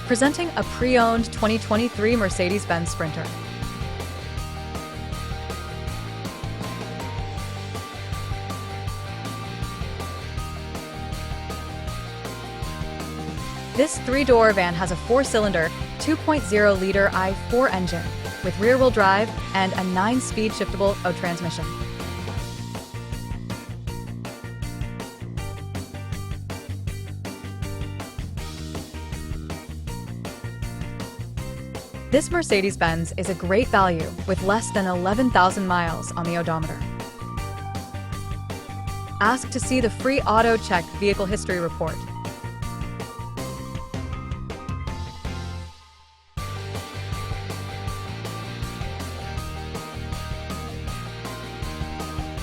Presenting a pre-owned 2023 Mercedes-Benz Sprinter. This three-door van has a four-cylinder, 2.0-liter i4 engine with rear-wheel drive and a 9-speed shiftable auto transmission. This Mercedes-Benz is a great value with less than 11,000 miles on the odometer. Ask to see the free auto check vehicle history report.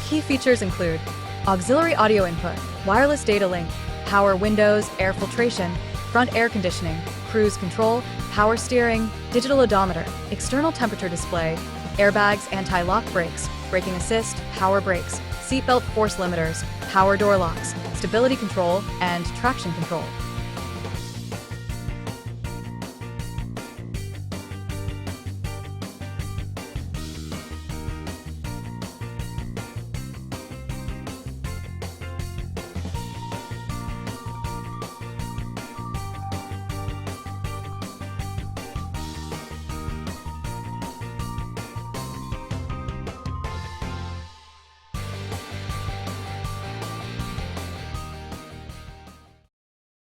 Key features include auxiliary audio input, wireless data link, power windows, air filtration, front air conditioning, cruise control, power steering, digital odometer, external temperature display, airbags, anti-lock brakes, braking assist, power brakes, seatbelt force limiters, power door locks, stability control, and traction control.